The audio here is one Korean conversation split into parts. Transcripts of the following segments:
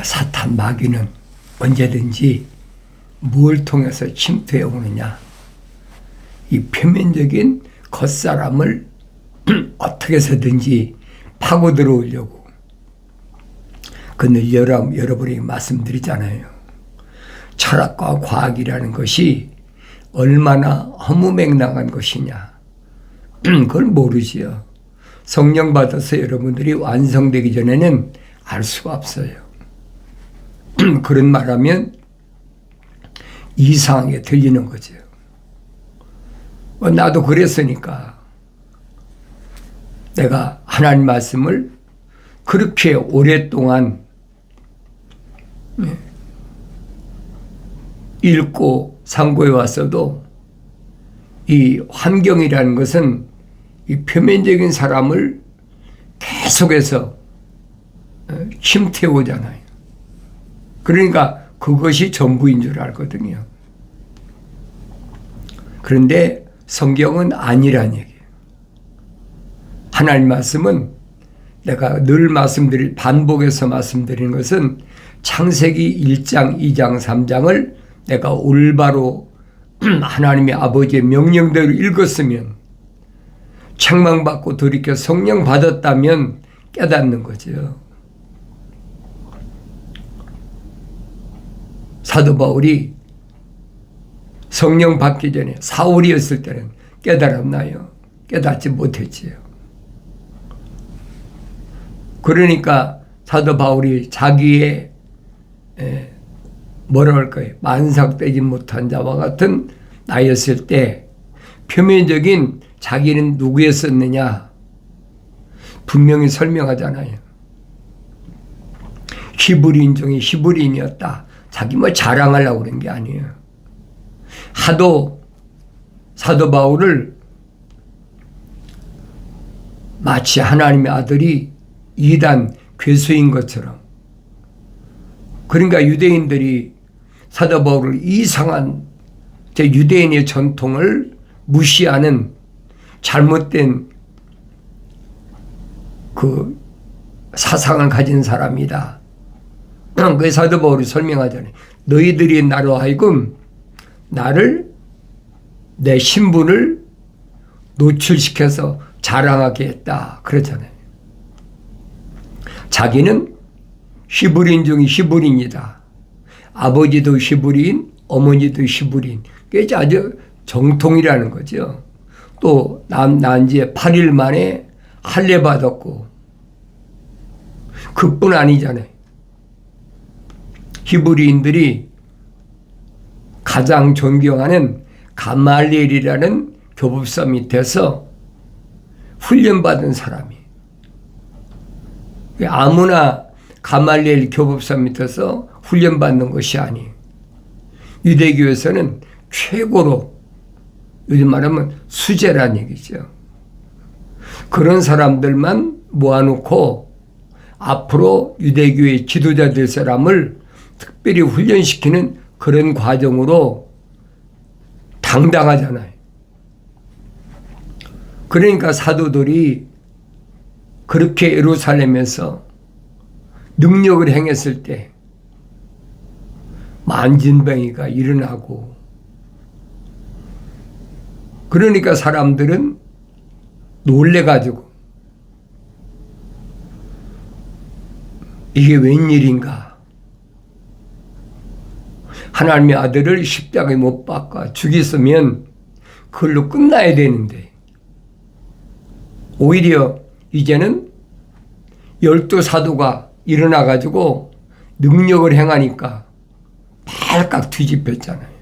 사탄 마귀는 언제든지 뭘 통해서 침투해 오느냐, 이 표면적인 겉사람을 어떻게 해서든지 파고 들어오려고. 늘 여러분이 말씀드리잖아요. 철학과 과학이라는 것이 얼마나 허무맹랑한 것이냐, 그걸 모르지요. 성령 받아서 여러분들이 완성되기 전에는 알 수가 없어요. 그런 말하면 이상하게 들리는 거죠. 나도 그랬으니까 내가 하나님 말씀을 그렇게 오랫동안 읽고 상고해 왔어도 이 환경이라는 것은 이 표면적인 사람을 계속해서 침투해 오잖아요. 그러니까 그것이 전부인 줄 알거든요. 그런데 성경은 아니란 얘기예요. 하나님 말씀은 내가 늘 반복해서 말씀드리는 것은 창세기 1장, 2장, 3장을 내가 올바로 하나님의 아버지의 명령대로 읽었으면, 책망받고 돌이켜 성령 받았다면 깨닫는 거죠. 사도 바울이 성령 받기 전에 사울이었을 때는 깨달았나요? 깨닫지 못했지요. 그러니까 사도 바울이 자기의 뭐라 할까요? 만삭되지 못한 자와 같은 나였을 때 표면적인 자기는 누구였었느냐 분명히 설명하잖아요. 히브리인 중에 히브리인이었다. 자기 자랑하려고 그런 게 아니에요. 하도 사도 바울을 마치 하나님의 아들이 이단 괴수인 것처럼, 그러니까 유대인들이 사도 바울을 이상한 유대인의 전통을 무시하는 잘못된 그 사상을 가진 사람이다. 그 사도 바울이 설명하잖아요. 너희들이 나로 하여금 나를, 내 신분을 노출시켜서 자랑하게 했다. 그러잖아요. 자기는 히브리인 중에 히브리인이다. 아버지도 히브리인, 어머니도 히브리인. 그게 아주 정통이라는 거죠. 또 난 지 8일 만에 할례 받았고, 그뿐 아니잖아요. 히브리인들이 가장 존경하는 가말리엘이라는 교법사 밑에서 훈련받은 사람이, 아무나 가말리엘 교법사 밑에서 훈련받는 것이 아니에요. 유대교에서는 최고로, 요즘 말하면 수제란 얘기죠. 그런 사람들만 모아놓고 앞으로 유대교의 지도자 될 사람을 특별히 훈련시키는 그런 과정으로 당당하잖아요. 그러니까 사도들이 그렇게 예루살렘에서 능력을 행했을 때 만진병이가 일어나고, 그러니까 사람들은 놀래가지고 이게 웬일인가, 하나님의 아들을 십자가에 못 박아 죽였으면 그걸로 끝나야 되는데, 오히려 이제는 12 사도가 일어나가지고 능력을 행하니까 발칵 뒤집혔잖아요.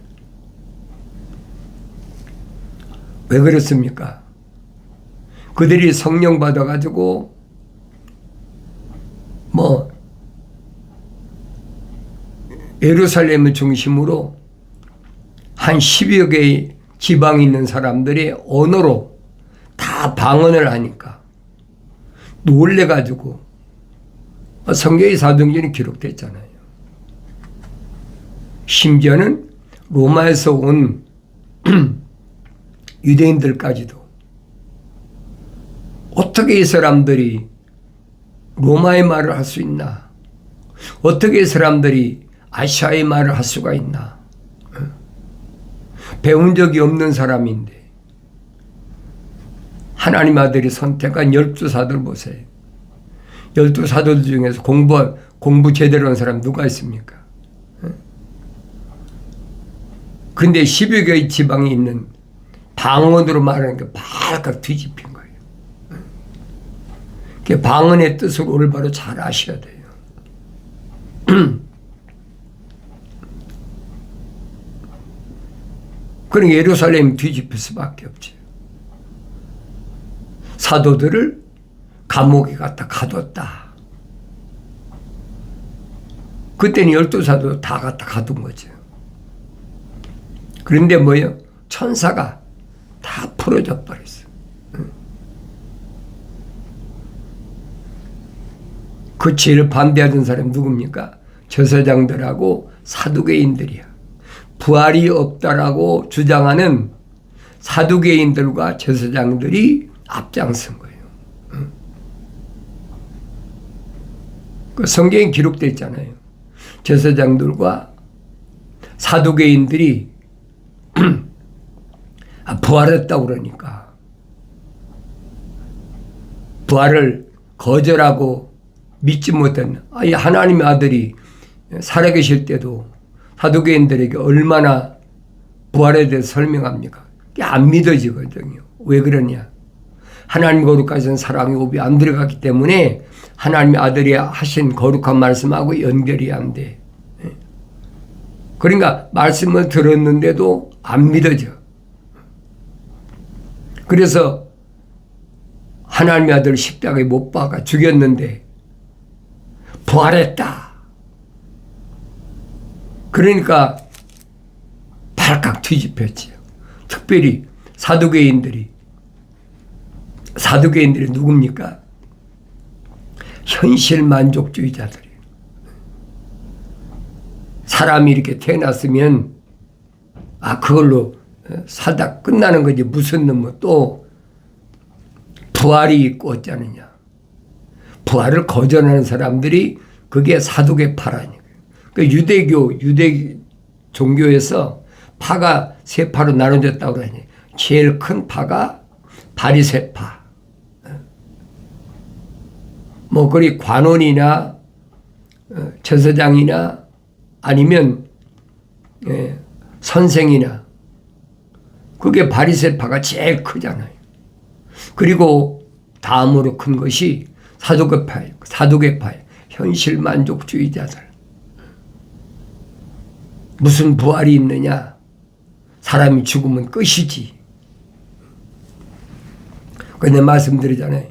왜 그렇습니까? 그들이 성령 받아가지고 예루살렘을 중심으로 한 10여 개의 지방에 있는 사람들의 언어로 다 방언을 하니까 놀래가지고 성경의 사도행전이 기록됐잖아요. 심지어는 로마에서 온 유대인들까지도 어떻게 이 사람들이 로마의 말을 할 수 있나, 어떻게 사람들이 아시아의 말을 할 수가 있나? 배운 적이 없는 사람인데 하나님 아들이 선택한 12사도를 보세요. 12사도들 중에서 공부 제대로 한 사람 누가 있습니까? 근데 10여 개의 지방에 있는 방언으로 말하는 게 발칵 뒤집힌 거예요. 그 방언의 뜻을 올바로 잘 아셔야 돼요. 그러니까 예루살렘이 뒤집힐 수밖에 없지. 사도들을 감옥에 갖다 가뒀다. 그때는 12사도 다 갖다 가둔 거죠. 그런데 뭐예요? 천사가 다 풀어져 버렸어. 그 제일 반대하던 사람이 누굽니까? 제사장들하고 사두개인들이야. 부활이 없다라고 주장하는 사두개인들과 제사장들이 앞장선 거예요. 그 성경에 기록되어 있잖아요. 제사장들과 사두개인들이 부활했다고 그러니까 부활을 거절하고 믿지 못한 하나님의 아들이 살아계실 때도 사두개인들에게 얼마나 부활에 대해서 설명합니까? 안 믿어지거든요. 왜 그러냐? 하나님 거룩하신 사랑의 호흡이 안 들어갔기 때문에 하나님의 아들이 하신 거룩한 말씀하고 연결이 안 돼. 그러니까 말씀을 들었는데도 안 믿어져. 그래서 하나님의 아들을 십자가에 못 박아 죽였는데 부활했다. 그러니까 발칵 뒤집혔지요. 특별히 사두개인들이 누굽니까? 현실 만족주의자들이에요. 사람이 이렇게 태어났으면 그걸로 살다 끝나는 거지. 무슨 놈은 또 부활이 있고 어쩌느냐. 부활을 거절하는 사람들이 그게 사두개파라니까요. 그 유대 종교에서 파가 세 파로 나눠졌다고 그러니 제일 큰 파가 바리새파. 뭐 그리 관원이나 제사장이나 아니면 선생이나 그게 바리새파가 제일 크잖아요. 그리고 다음으로 큰 것이 사두개파예요. 현실 만족주의자들. 무슨 부활이 있느냐? 사람이 죽으면 끝이지. 그런데 말씀드리잖아요.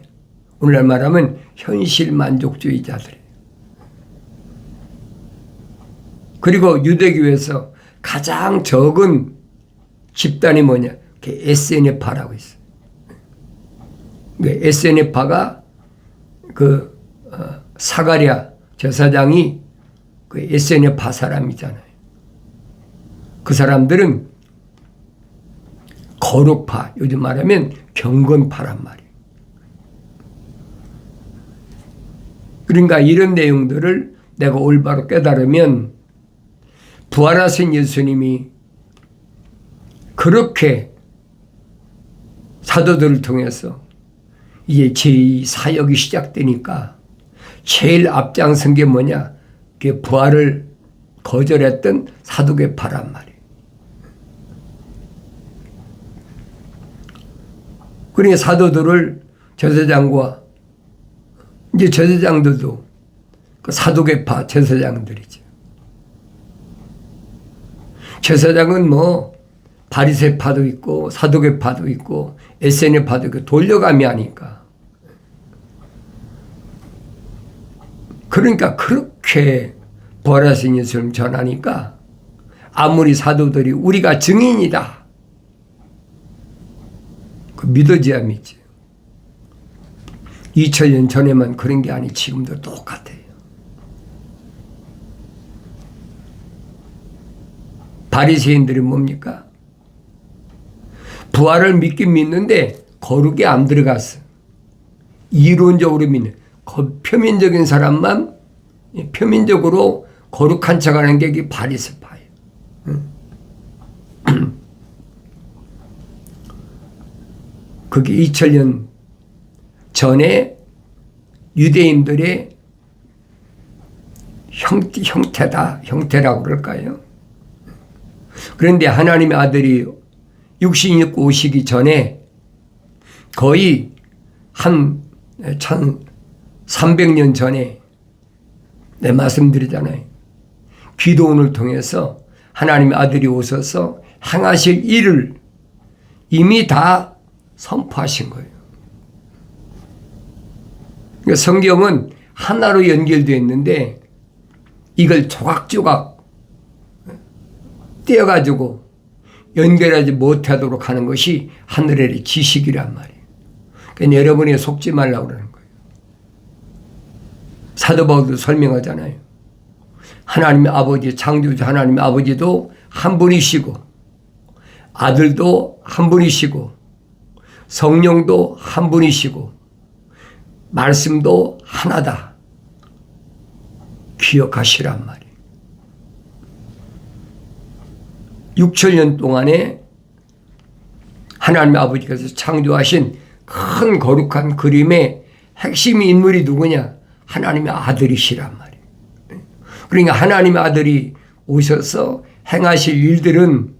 오늘날 말하면 현실 만족주의자들. 그리고 유대교에서 가장 적은 집단이 뭐냐? SNF파라고 있어요. SNF파가 사가랴 제사장이 SNF파 사람이잖아요. 그 사람들은 거룩파, 요즘 말하면 경건파란 말이에요. 그러니까 이런 내용들을 내가 올바로 깨달으면 부활하신 예수님이 그렇게 사도들을 통해서 이제 제2사역이 시작되니까 제일 앞장선 게 뭐냐? 그게 부활을 거절했던 사두개파란 말이에요. 그러니까 사도들을 제사장과 이제 제사장들도 그 사두개파 제사장들이죠. 제사장은 뭐 바리새파도 있고 사두개파도 있고 SNF파도 있고 돌려가미 하니까. 그러니까 그렇게 부활하신 예수를 전하니까 아무리 사도들이 우리가 증인이다. 그 믿어져야 믿지. 2000년 전에만 그런 게 아니 지금도 똑같아요. 바리새인들이 뭡니까? 부활을 믿긴 믿는데 거룩이 안 들어갔어. 이론적으로 믿는 표면적인 사람만 표면적으로 거룩한 척하는 게 이게 바리새파예요. 그게 2000년 전에 유대인들의 형태라고 그럴까요? 그런데 하나님의 아들이 육신이 입고 오시기 전에 거의 한 1300년 전에 내 말씀드리잖아요. 기도원을 통해서 하나님의 아들이 오셔서 행하실 일을 이미 다 선포하신 거예요. 그러니까 성경은 하나로 연결되어 있는데 이걸 조각조각 떼어가지고 연결하지 못하도록 하는 것이 하늘의 지식이란 말이에요. 그러니까 여러분이 속지 말라고 그러는 거예요. 사도 바울도 설명하잖아요. 하나님의 아버지, 창조주 하나님의 아버지도 한 분이시고 아들도 한 분이시고 성령도 한 분이시고 말씀도 하나다. 기억하시란 말이에요. 6천년 동안에 하나님의 아버지께서 창조하신 큰 거룩한 그림의 핵심 인물이 누구냐? 하나님의 아들이시란 말이에요. 그러니까 하나님의 아들이 오셔서 행하실 일들은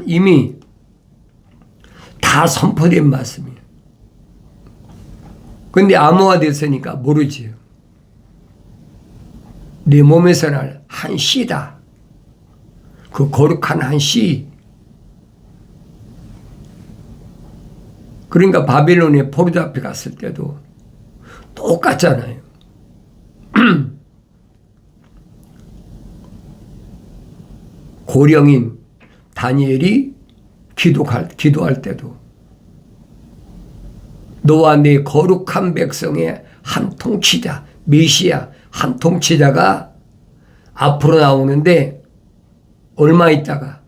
이미 다 선포된 말씀이에요. 그런데 암호화됐으니까 모르지요. 내 몸에서는 한 씨다. 그 거룩한 한 씨. 그러니까 바빌론에 포로 잡혀갔을 때도 똑같잖아요. 고령인 다니엘이 기도할 때도 너와 내 거룩한 백성의 한 통치자, 메시아 한 통치자가 앞으로 나오는데 얼마 있다가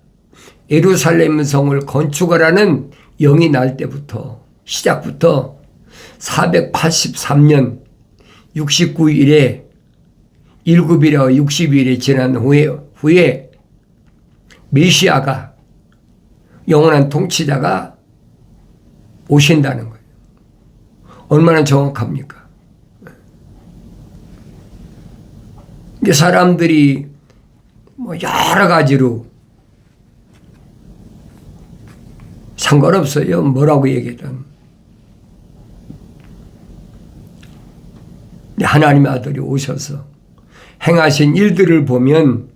예루살렘 성을 건축하라는 영이 날 때부터 시작부터 483년 69일에 1급이라고 60일이 지난 후에 메시아가 영원한 통치자가 오신다는 거예요. 얼마나 정확합니까? 이게 사람들이 뭐 여러 가지로 상관없어요. 뭐라고 얘기하든. 하나님의 아들이 오셔서 행하신 일들을 보면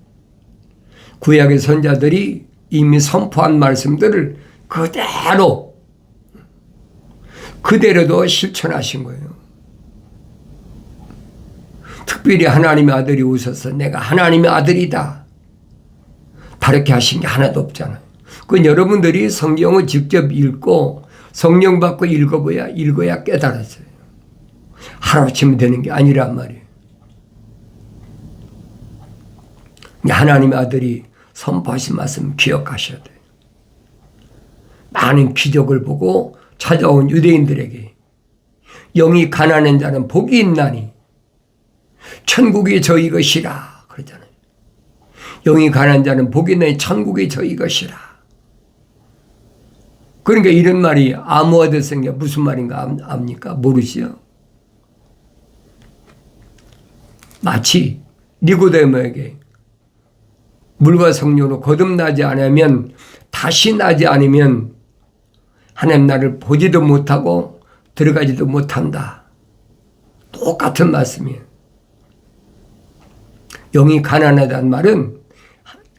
구약의 선자들이 이미 선포한 말씀들을 그대로도 실천하신 거예요. 특별히 하나님의 아들이 오셔서 내가 하나님의 아들이다. 다르게 하신 게 하나도 없잖아요. 그건 여러분들이 성경을 직접 읽고 성령 받고 읽어야 깨달았어요. 하루아침에 되는 게 아니란 말이에요. 하나님의 아들이 선포하신 말씀 기억하셔야 돼요. 많은 기적을 보고 찾아온 유대인들에게 영이 가난한 자는 복이 있나니 천국이 저희 것이라 그러잖아요. 영이 가난한 자는 복이 있나니 천국이 저희 것이라. 그러니까 이런 말이 암호화됐은 게 무슨 말인가 압니까? 모르시죠? 마치 니고데모에게 물과 성령으로 거듭나지 않으면 다시 나지 않으면 하나님 나를 보지도 못하고 들어가지도 못한다. 똑같은 말씀이에요. 영이 가난하다는 말은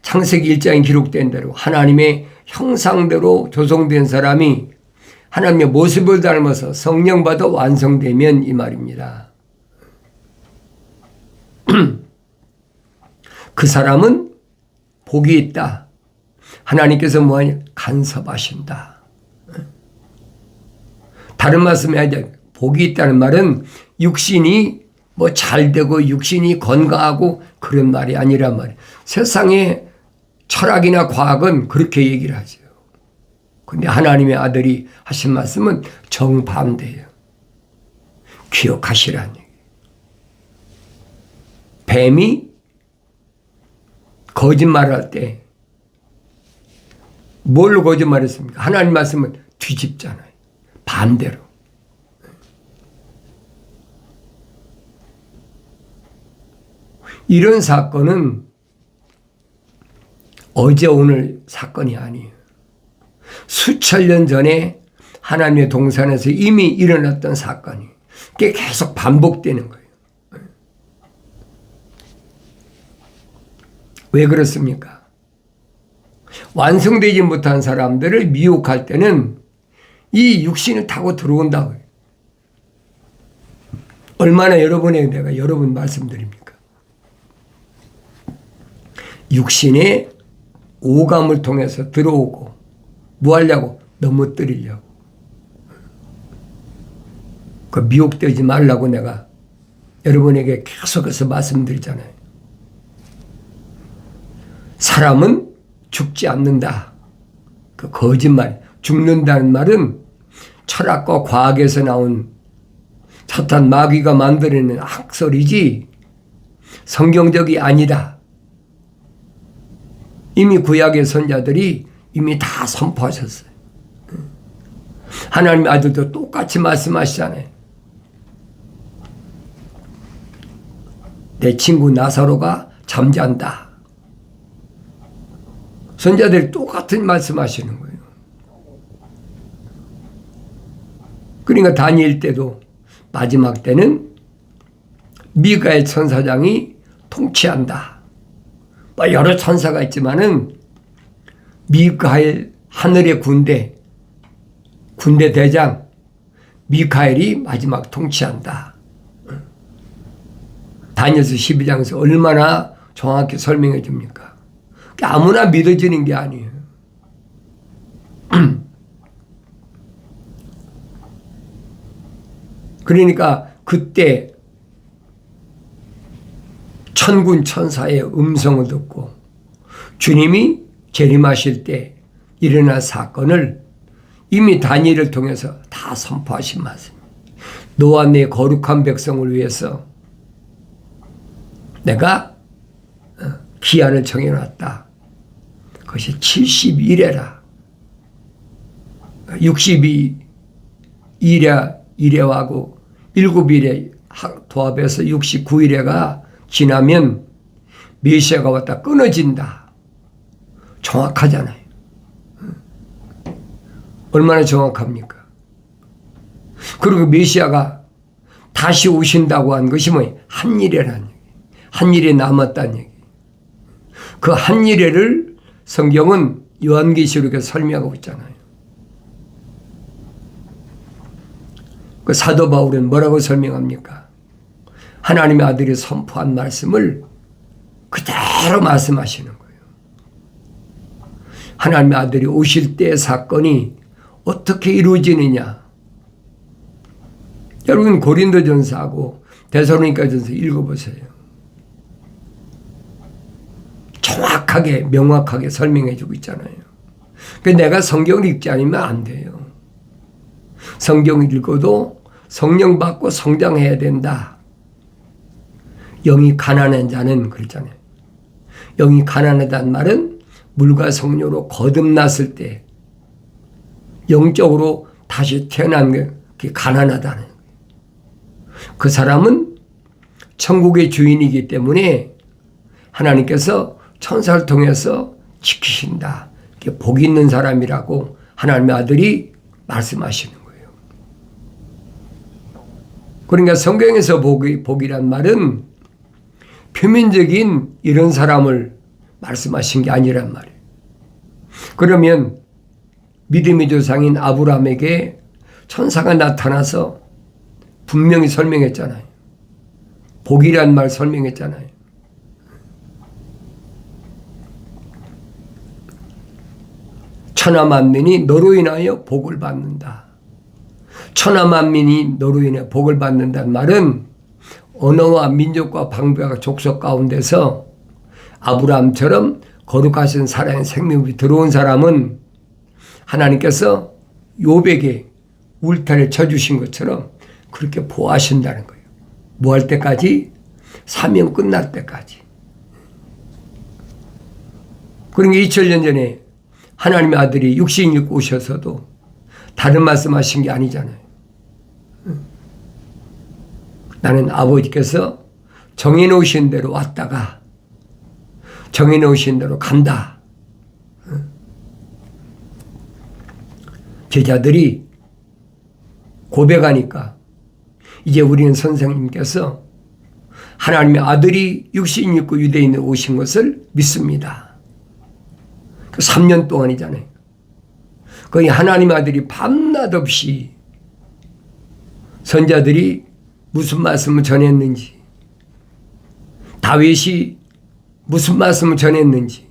창세기 1장에 기록된 대로 하나님의 형상대로 조성된 사람이 하나님의 모습을 닮아서 성령 받아 완성되면 이 말입니다. 그 사람은 복이 있다. 하나님께서 뭐하냐? 간섭하신다. 다른 말씀이 아니라 복이 있다는 말은 육신이 뭐 잘되고 육신이 건강하고 그런 말이 아니란 말이에요. 세상의 철학이나 과학은 그렇게 얘기를 하죠. 근데 하나님의 아들이 하신 말씀은 정반대예요. 기억하시라는 얘기예요. 뱀이 거짓말할 때 뭘 거짓말했습니까? 하나님 말씀은 뒤집잖아요. 반대로. 이런 사건은 어제 오늘 사건이 아니에요. 수천 년 전에 하나님의 동산에서 이미 일어났던 사건이 그게 계속 반복되는 거예요. 왜 그렇습니까? 완성되지 못한 사람들을 미혹할 때는 이 육신을 타고 들어온다고요. 얼마나 여러분에게 내가 여러 번 말씀드립니까? 육신의 오감을 통해서 들어오고 뭐 하려고? 넘어뜨리려고. 그 미혹되지 말라고 내가 여러분에게 계속해서 말씀드리잖아요. 사람은 죽지 않는다. 그 거짓말, 죽는다는 말은 철학과 과학에서 나온 사탄 마귀가 만들어내는 학설이지 성경적이 아니다. 이미 구약의 선자들이 이미 다 선포하셨어요. 하나님의 아들도 똑같이 말씀하시잖아요. 내 친구 나사로가 잠잔다. 선자들이 똑같은 말씀하시는 거예요. 그러니까 다니엘 때도 마지막 때는 미가엘 천사장이 통치한다. 여러 천사가 있지만은 미가엘 하늘의 군대 대장 미카엘이 마지막 통치한다. 다니엘서 12장에서 얼마나 정확히 설명해 줍니까? 아무나 믿어지는 게 아니에요. 그러니까 그때 천군 천사의 음성을 듣고 주님이 재림하실 때 일어날 사건을 이미 다니엘을 통해서 다 선포하신 말씀입니다. 너와 내 거룩한 백성을 위해서 내가 기한을 정해놨다. 그것이 70일에라. 62일하고 7일에 도합해서 69일에가 지나면 메시아가 왔다 끊어진다. 정확하잖아요. 얼마나 정확합니까? 그리고 메시아가 다시 오신다고 한 것이 뭐예요? 한일회라는 얘기. 한일에 남았다는 얘기. 그 한일회를 성경은 요한계시록에 설명하고 있잖아요. 그 사도 바울은 뭐라고 설명합니까? 하나님의 아들이 선포한 말씀을 그대로 말씀하시는 거예요. 하나님의 아들이 오실 때의 사건이 어떻게 이루어지느냐. 여러분 고린도전서하고 데살로니가전서 읽어보세요. 정확하게 명확하게 설명해 주고 있잖아요. 그러니까 내가 성경을 읽지 않으면 안 돼요. 성경을 읽어도 성령 받고 성장해야 된다. 영이 가난한 자는 그랬잖아요. 영이 가난하다는 말은 물과 성료로 거듭났을 때 영적으로 다시 태어난 게 가난하다는 거예요. 그 사람은 천국의 주인이기 때문에 하나님께서 천사를 통해서 지키신다. 복 있는 사람이라고 하나님의 아들이 말씀하시는 거예요. 그러니까 성경에서 복이란 말은 표면적인 이런 사람을 말씀하신 게 아니란 말이에요. 그러면 믿음의 조상인 아브라함에게 천사가 나타나서 분명히 설명했잖아요. 복이란 말 설명했잖아요. 천하 만민이 너로 인하여 복을 받는다. 천하 만민이 너로 인해 복을 받는다는 말은 언어와 민족과 방배와 족속 가운데서 아브라함처럼 거룩하신 사랑의 생명이 들어온 사람은 하나님께서 욥에게 울타리를 쳐주신 것처럼 그렇게 보호하신다는 거예요. 뭐 할 때까지? 사명 끝날 때까지. 그러니까 2000년 전에 하나님의 아들이 육신 입고 오셔서도 다른 말씀하신 게 아니잖아요. 나는 아버지께서 정해놓으신 대로 왔다가 정해놓으신 대로 간다. 제자들이 고백하니까 이제 우리는 선생님께서 하나님의 아들이 육신 입고 유대인에 오신 것을 믿습니다. 3년 동안이잖아요. 거의 하나님의 아들이 밤낮 없이 선자들이 무슨 말씀을 전했는지, 다윗이 무슨 말씀을 전했는지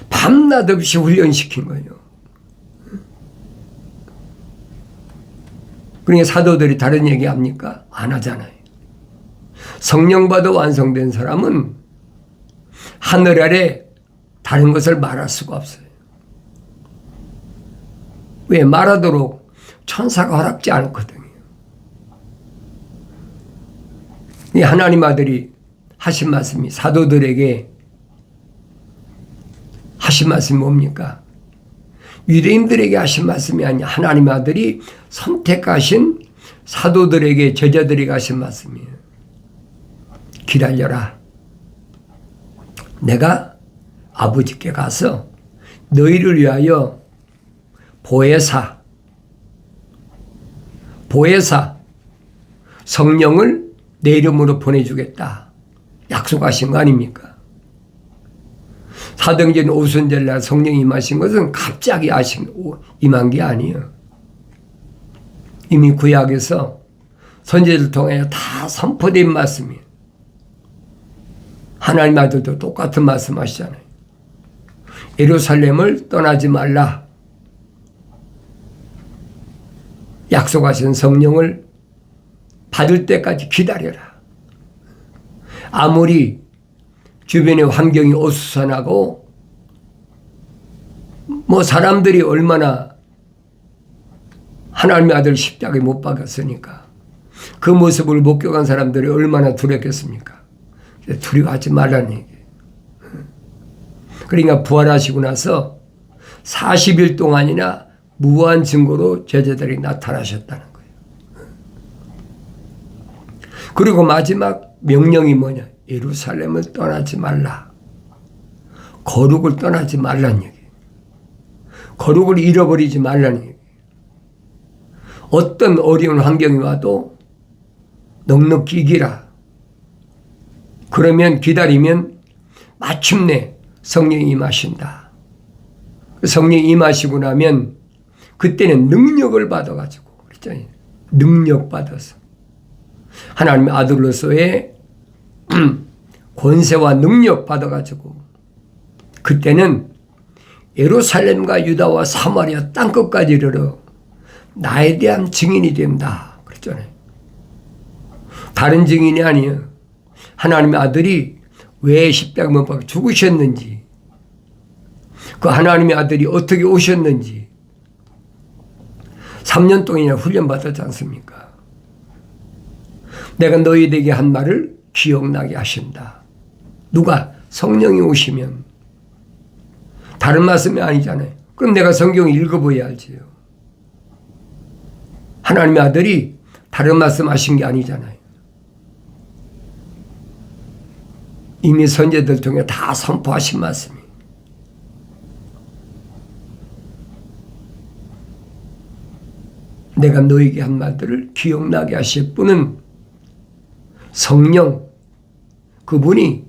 밤낮 없이 훈련시킨 거예요. 그러니까 사도들이 다른 얘기 합니까? 안 하잖아요. 성령 받아 완성된 사람은 하늘 아래 다른 것을 말할 수가 없어요. 왜? 말하도록 천사가 허락지 않거든요. 이 하나님 아들이 하신 말씀이, 사도들에게 하신 말씀이 뭡니까? 유대인들에게 하신 말씀이 아니라 하나님 아들이 선택하신 사도들에게, 제자들에게 하신 말씀이에요. 기다려라. 내가 아버지께 가서 너희를 위하여 보혜사, 성령을 내 이름으로 보내주겠다. 약속하신 거 아닙니까? 사도행전 오순절 날 성령이 임하신 것은 갑자기 임한 게 아니에요. 이미 구약에서 선지자를 통해 다 선포된 말씀이에요. 하나님 아들도 똑같은 말씀 하시잖아요. 예루살렘을 떠나지 말라. 약속하신 성령을 받을 때까지 기다려라. 아무리 주변의 환경이 어수선하고 사람들이 얼마나 하나님의 아들 십자가에 못 박았으니까 그 모습을 목격한 사람들이 얼마나 두렵겠습니까? 두려워하지 말라는 얘기예요. 그러니까 부활하시고 나서 40일 동안이나 무한 증거로 제자들이 나타나셨다는 거예요. 그리고 마지막 명령이 뭐냐? 예루살렘을 떠나지 말라. 거룩을 떠나지 말라는 얘기예요. 거룩을 잃어버리지 말라는 얘기예요. 어떤 어려운 환경이 와도 넉넉히 이기라. 그러면 기다리면 마침내 성령이 임하신다. 성령이 임하시고 나면 그때는 능력을 받아가지고, 그랬잖아요. 능력 받아서 하나님의 아들로서의 권세와 능력 받아가지고 그때는 예루살렘과 유다와 사마리아 땅끝까지 이르러 나에 대한 증인이 된다. 그랬잖아요. 다른 증인이 아니에요. 하나님의 아들이 왜 십자가 못 박혀 죽으셨는지, 그 하나님의 아들이 어떻게 오셨는지 3년 동안이나 훈련받았지 않습니까? 내가 너희에게 한 말을 기억나게 하신다. 누가? 성령이 오시면. 다른 말씀이 아니잖아요. 그럼 내가 성경을 읽어봐야 알지요. 하나님의 아들이 다른 말씀 하신 게 아니잖아요. 이미 선제들 통해 다 선포하신 말씀이. 내가 너에게 한 말들을 기억나게 하실 분은 성령, 그분이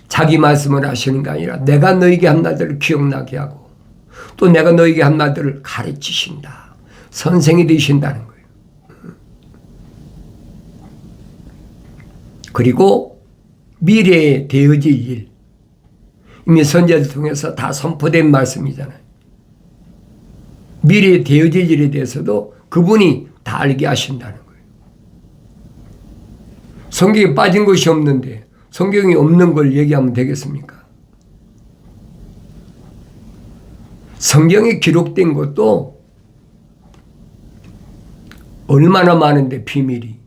자기 말씀을 하시는 게 아니라 내가 너에게 한 말들을 기억나게 하고 또 내가 너에게 한 말들을 가르치신다. 선생이 되신다는 거예요. 그리고 미래에 되어질 일, 이미 선지자들 통해서 다 선포된 말씀이잖아요. 미래에 되어질 일에 대해서도 그분이 다 알게 하신다는 거예요. 성경에 빠진 것이 없는데 성경이 없는 걸 얘기하면 되겠습니까? 성경에 기록된 것도 얼마나 많은데 비밀이.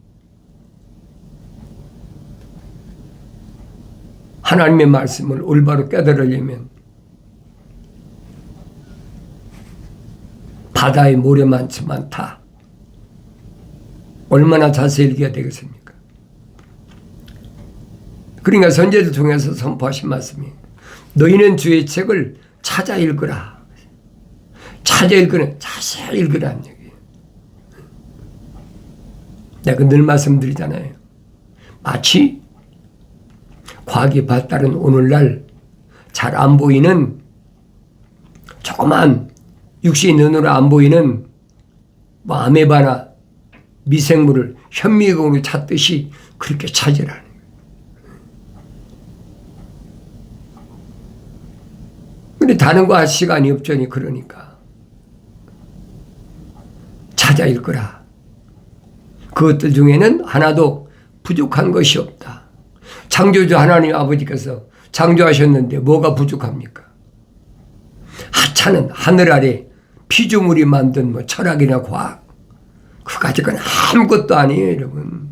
하나님의 말씀을 올바로 깨달으려면 바다에 모래만치만 다 얼마나 자세히 읽어야 되겠습니까? 그러니까 선지자를 통해서 선포하신 말씀이 너희는 주의 책을 찾아 읽으라. 찾아 읽으라. 자세히 읽으라는 얘기예요. 내가 늘 말씀드리잖아요. 마치 과학이 발달은 오늘날 잘 안 보이는 조그만 육신의 눈으로 안 보이는 뭐 아메바나 미생물을 현미경으로 찾듯이 그렇게 찾으라는 거예요. 근데 다른 거 할 시간이 없잖니. 그러니까 찾아 읽거라. 그것들 중에는 하나도 부족한 것이 없다. 창조주 하나님 아버지께서 창조하셨는데 뭐가 부족합니까? 하찮은 하늘 아래 피조물이 만든 뭐 철학이나 과학, 그 가지고는 아무것도 아니에요, 여러분.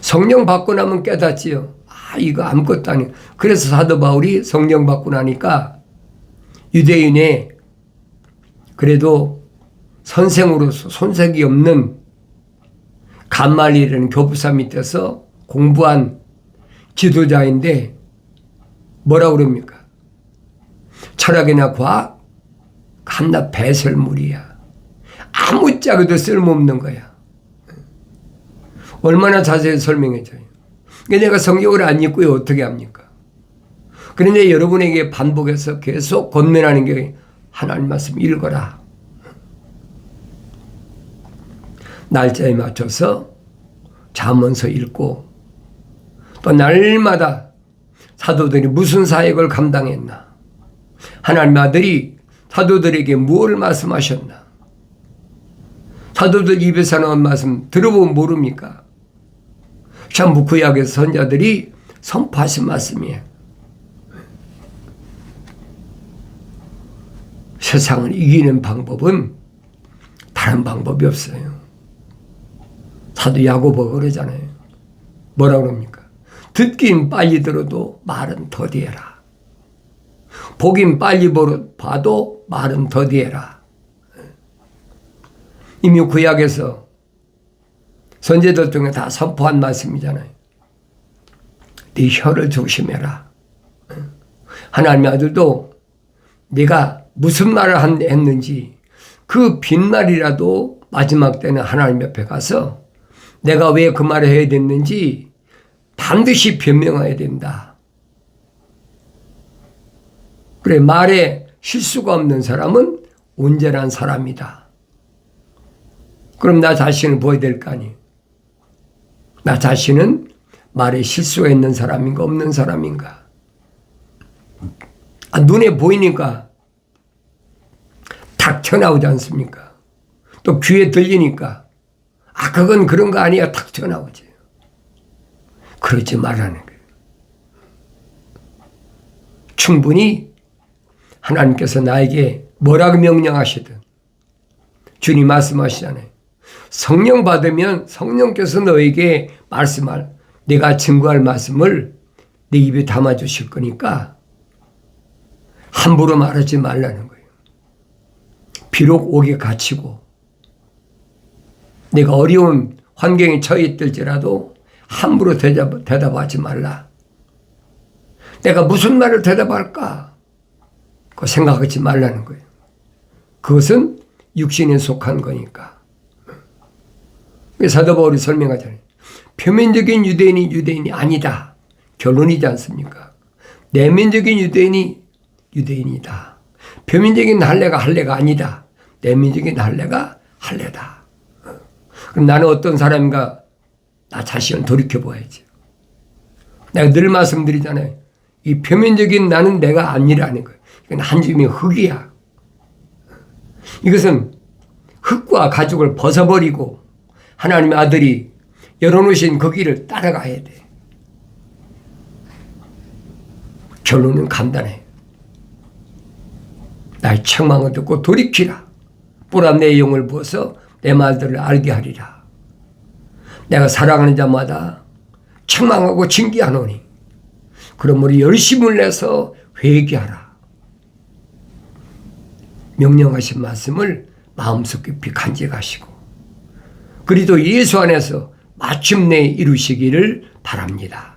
성령 받고 나면 깨닫지요. 이거 아무것도 아니에요. 그래서 사도 바울이 성령 받고 나니까 유대인의 그래도 선생으로서 손색이 없는 감말리라는 교부사 밑에서 공부한 지도자인데 뭐라고 그럽니까? 철학이나 과학 한낱 배설물이야. 아무짝에도 쓸모없는 거야. 얼마나 자세히 설명해줘요. 내가 성경을 안 읽고요 어떻게 합니까? 그런데 여러분에게 반복해서 계속 권면하는 게 하나님 말씀 읽어라. 날짜에 맞춰서 잠언서 읽고 또 날마다 사도들이 무슨 사역을 감당했나, 하나님 아들이 사도들에게 무엇을 말씀하셨나, 사도들 입에서 나온 말씀 들어보면 모릅니까? 전부 구약의 선자들이 선포하신 말씀이에요. 세상을 이기는 방법은 다른 방법이 없어요. 사도 야고보가 그러잖아요. 뭐라고 그럽니까? 듣긴 빨리 들어도 말은 더디해라. 보긴 빨리 봐도 말은 더디해라. 이미 구약에서 선지자들 중에 다 선포한 말씀이잖아요. 네 혀를 조심해라. 하나님의 아들도 네가 무슨 말을 했는지 그 빈말이라도 마지막 때는 하나님 옆에 가서 내가 왜 그 말을 해야 됐는지 반드시 변명해야 된다. 그래, 말에 실수가 없는 사람은 온전한 사람이다. 그럼 나 자신을 보여야 될 거 아니에요. 나 자신은 말에 실수가 있는 사람인가 없는 사람인가. 눈에 보이니까 탁 튀어나오지 않습니까? 또 귀에 들리니까 그건 그런 거 아니야 탁 튀어나오지. 그러지 말라는 거예요. 충분히 하나님께서 나에게 뭐라고 명령하시든 주님 말씀하시잖아요. 성령 받으면 성령께서 너에게 말씀할, 내가 증거할 말씀을 내 입에 담아주실 거니까 함부로 말하지 말라는 거예요. 비록 옥에 갇히고 내가 어려운 환경에 처해 있을지라도 함부로 대답하지 말라. 내가 무슨 말을 대답할까? 그거 생각하지 말라는 거예요. 그것은 육신에 속한 거니까. 사도 바울이 설명하잖아요. 표면적인 유대인이 유대인이 아니다. 결론이지 않습니까? 내면적인 유대인이 유대인이다. 표면적인 할례가 아니다. 내면적인 할례가 할례다. 그럼 나는 어떤 사람인가? 나 자신을 돌이켜봐야지. 내가 늘 말씀드리잖아요. 이 표면적인 나는 내가 아니라는 거예요. 이건 한 줌의 흙이야. 이것은 흙과 가죽을 벗어버리고 하나님의 아들이 열어놓으신 그 길을 따라가야 돼. 결론은 간단해. 나의 책망을 듣고 돌이키라. 뿔한 내 영을 부어서 내 말들을 알게 하리라. 내가 사랑하는 자마다 책망하고 징계하노니 그러므로 열심을 내서 회개하라. 명령하신 말씀을 마음속 깊이 간직하시고 그리스도 예수 안에서 마침내 이루시기를 바랍니다.